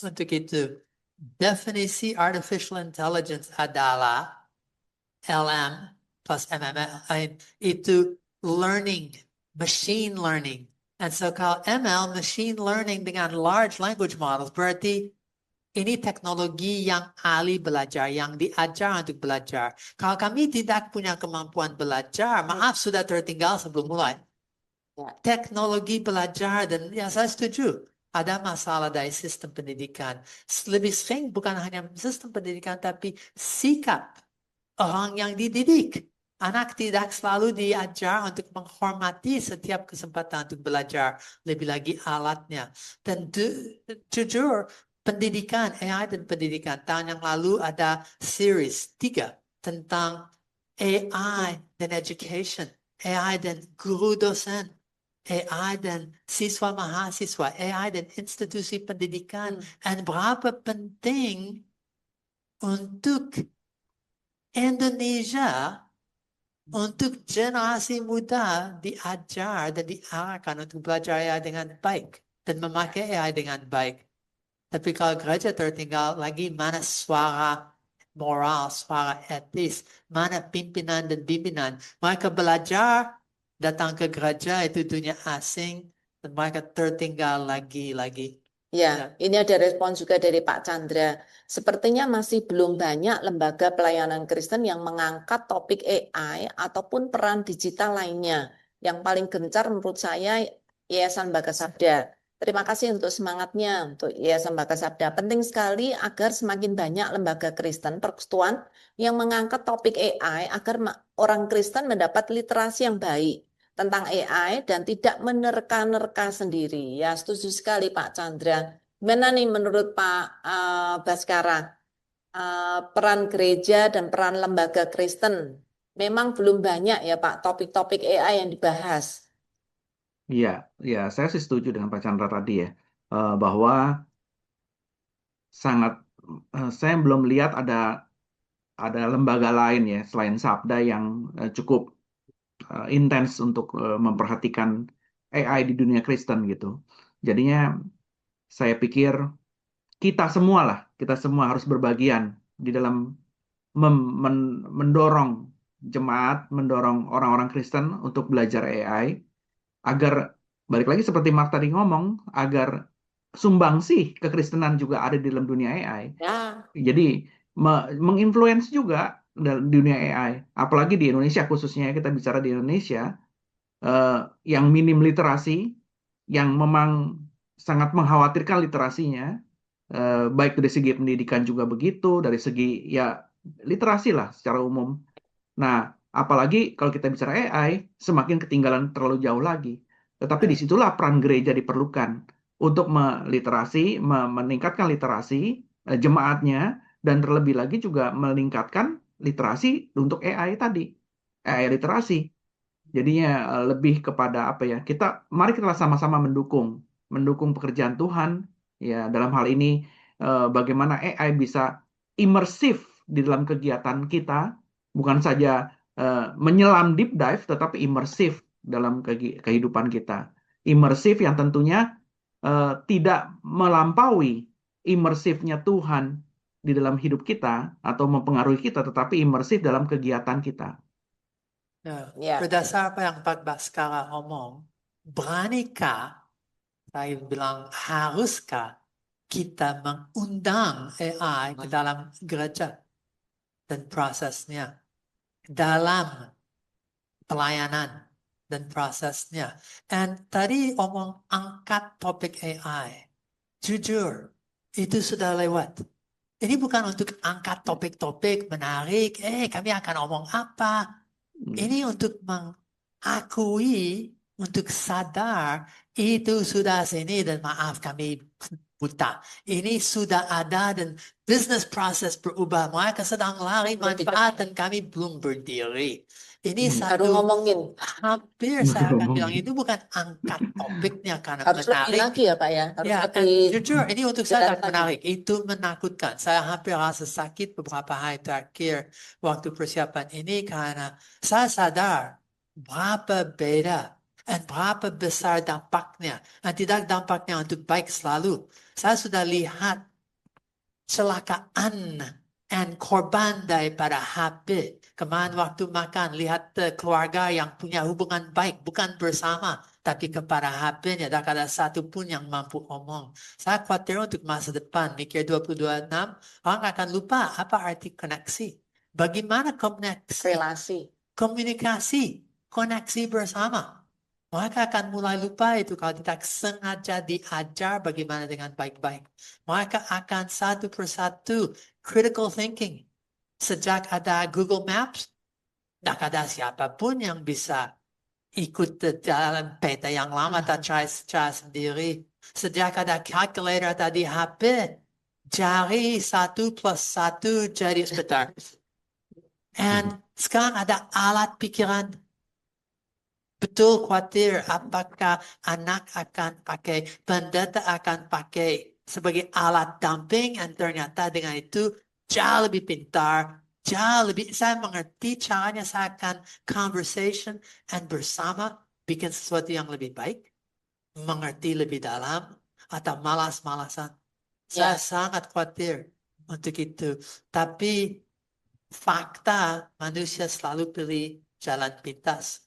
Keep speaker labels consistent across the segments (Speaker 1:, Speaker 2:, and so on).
Speaker 1: untuk itu. Definisi artificial intelligence adalah LM plus MML. Itu learning, machine learning. And so kalau ML, machine learning dengan large language models, berarti ini teknologi yang ahli belajar, yang diajar untuk belajar. Kalau kami tidak punya kemampuan belajar, maaf sudah tertinggal sebelum mulai. Teknologi belajar dan ya saya setuju. Ada masalah dari sistem pendidikan. Lebih sering bukan hanya sistem pendidikan, tapi sikap orang yang dididik. Anak tidak selalu diajar untuk menghormati setiap kesempatan untuk belajar. Lebih lagi alatnya. Dan jujur, pendidikan, AI dan pendidikan. Tahun yang lalu ada series 3 tentang AI dan education. AI dan guru dosen. AI dan siswa mahasiswa. AI dan institusi pendidikan. Dan berapa penting untuk Indonesia, untuk generasi muda diajar dan diarahkan untuk belajar AI dengan baik dan memakai AI dengan baik. Tapi kalau gereja tertinggal lagi, mana suara moral, suara etis, mana pimpinan dan bimbingan. Mereka belajar, datang ke gereja itu dunia asing, dan mereka tertinggal lagi-lagi.
Speaker 2: Ya, ini ada respon juga dari Pak Chandra. Sepertinya masih belum banyak lembaga pelayanan Kristen yang mengangkat topik AI ataupun peran digital lainnya. Yang paling gencar menurut saya Yayasan Bagasabda. Terima kasih untuk semangatnya untuk Yayasan Bagasabda. Penting sekali agar semakin banyak lembaga Kristen persekutuan yang mengangkat topik AI agar orang Kristen mendapat literasi yang baik tentang AI dan tidak menerka-nerka sendiri. Ya, setuju sekali Pak Chandra. Gimana nih menurut Pak Baskara, peran gereja dan peran lembaga Kristen? Memang belum banyak ya Pak topik-topik AI yang dibahas.
Speaker 3: Iya, ya saya sih setuju dengan Pak Chandra tadi ya, bahwa saya belum lihat ada lembaga lain ya selain Sabda yang cukup intens untuk memperhatikan AI di dunia Kristen gitu. Jadinya saya pikir kita semua harus berbagian di dalam mendorong jemaat, mendorong orang-orang Kristen untuk belajar AI agar balik lagi seperti Mark tadi ngomong, agar sumbangsih kekristenan juga ada di dalam dunia AI.
Speaker 2: Ya.
Speaker 3: Jadi menginfluence juga dalam dunia AI, apalagi di Indonesia khususnya kita bicara di Indonesia yang minim literasi, yang memang sangat mengkhawatirkan literasinya, baik dari segi pendidikan juga begitu, dari segi ya literasi lah secara umum. Nah, apalagi kalau kita bicara AI, semakin ketinggalan terlalu jauh lagi. Tetapi disitulah peran gereja diperlukan untuk meningkatkan literasi jemaatnya, dan terlebih lagi juga meningkatkan literasi untuk AI tadi, AI literasi. Jadinya lebih kepada apa ya? Mari kita sama-sama mendukung pekerjaan Tuhan ya dalam hal ini, bagaimana AI bisa imersif di dalam kegiatan kita, bukan saja menyelam deep dive, tetapi imersif dalam kehidupan kita. Imersif yang tentunya tidak melampaui imersifnya Tuhan di dalam hidup kita atau mempengaruhi kita, tetapi imersif dalam kegiatan kita.
Speaker 1: Ya, berdasar apa yang Pak Baskara omong, beranikah, saya bilang haruskah kita mengundang AI ke dalam gereja dan prosesnya, dalam pelayanan dan prosesnya. Dan tadi omong angkat topik AI, jujur, itu sudah lewat. Ini bukan untuk angkat topik-topik menarik, kami akan omong apa. Ini untuk mengakui, untuk sadar, itu sudah sini dan maaf kami buta. Ini sudah ada dan business process berubah. Mereka sedang lari manfaat dan kami belum berdiri. Ini
Speaker 2: Baru
Speaker 1: satu
Speaker 2: ngomongin.
Speaker 1: hampir saya akan bilang itu bukan angkat topiknya karena
Speaker 2: Harus lebih
Speaker 1: menarik.
Speaker 2: lagi ya Pak ya. Harus
Speaker 1: Ya,
Speaker 2: lebih
Speaker 1: jujur ini untuk saya
Speaker 2: jelas lagi.
Speaker 1: menarik. Itu menakutkan. Saya hampir rasa sakit beberapa hari terakhir waktu persiapan ini karena saya sadar berapa beda dan berapa besar dampaknya. Dan tidak dampaknya untuk baik selalu. Saya sudah lihat kecelakaan and korban daripada HP. Kemarin waktu makan, lihat keluarga yang punya hubungan baik, bukan bersama, tapi kepada HP-nya. Tak ada satu pun yang mampu omong. Saya khawatir untuk masa depan, mikir 2026, orang akan lupa apa arti koneksi. Bagaimana
Speaker 2: relasi.
Speaker 1: komunikasi, koneksi bersama. Mereka akan mulai lupa itu kalau tidak sengaja diajar bagaimana dengan baik-baik. Mereka akan satu persatu critical thinking. Sejak ada Google Maps, tidak ada siapapun yang bisa ikut dalam peta yang lama atau cara sendiri. Sejak ada calculator tadi HP, jari 1 + 1 jadi sebentar. And sekarang ada alat pikiran. Betul khawatir apakah anak akan pakai, pendeta akan pakai sebagai alat damping, dan ternyata dengan itu jauh lebih pintar, jauh lebih, saya mengerti caranya, saya akan conversation and bersama bikin sesuatu yang lebih baik, mengerti lebih dalam, atau malas-malasan. Saya sangat khawatir untuk itu. Tapi fakta manusia selalu pilih jalan pintas.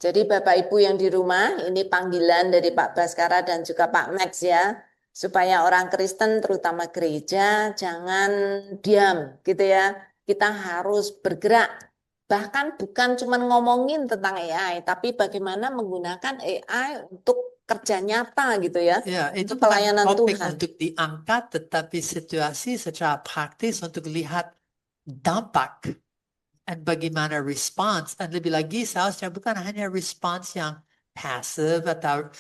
Speaker 2: Jadi Bapak Ibu yang di rumah, ini panggilan dari Pak Baskara dan juga Pak Max ya, supaya orang Kristen terutama gereja jangan diam gitu ya. Kita harus bergerak. Bahkan bukan cuma ngomongin tentang AI, tapi bagaimana menggunakan AI untuk kerja nyata gitu ya.
Speaker 1: Ya, itu
Speaker 2: Untuk pelayanan
Speaker 1: bukan topik
Speaker 2: Tuhan.
Speaker 1: untuk diangkat, tetapi situasi secara praktis untuk lihat dampak dan bagaimana respons. Dan lebih lagi seharusnya bukan hanya respons yang passive atau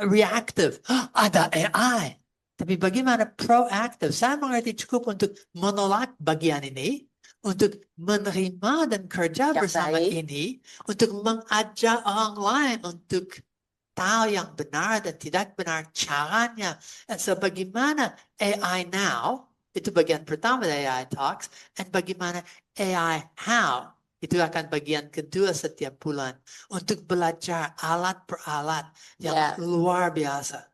Speaker 1: reactive. Ada AI. Tapi bagaimana proaktif. Saya mengerti cukup untuk menolak bagian ini, untuk menerima dan kerja
Speaker 2: Yang
Speaker 1: bersama
Speaker 2: baik.
Speaker 1: ini, untuk mengajak orang lain untuk tahu yang benar dan tidak benar caranya. Dan so bagaimana AI now, itu bagian pertama dari AI Talks, dan bagaimana AI how, itu akan bagian kedua setiap bulan, untuk belajar alat per alat yang
Speaker 2: Ya.
Speaker 1: luar biasa.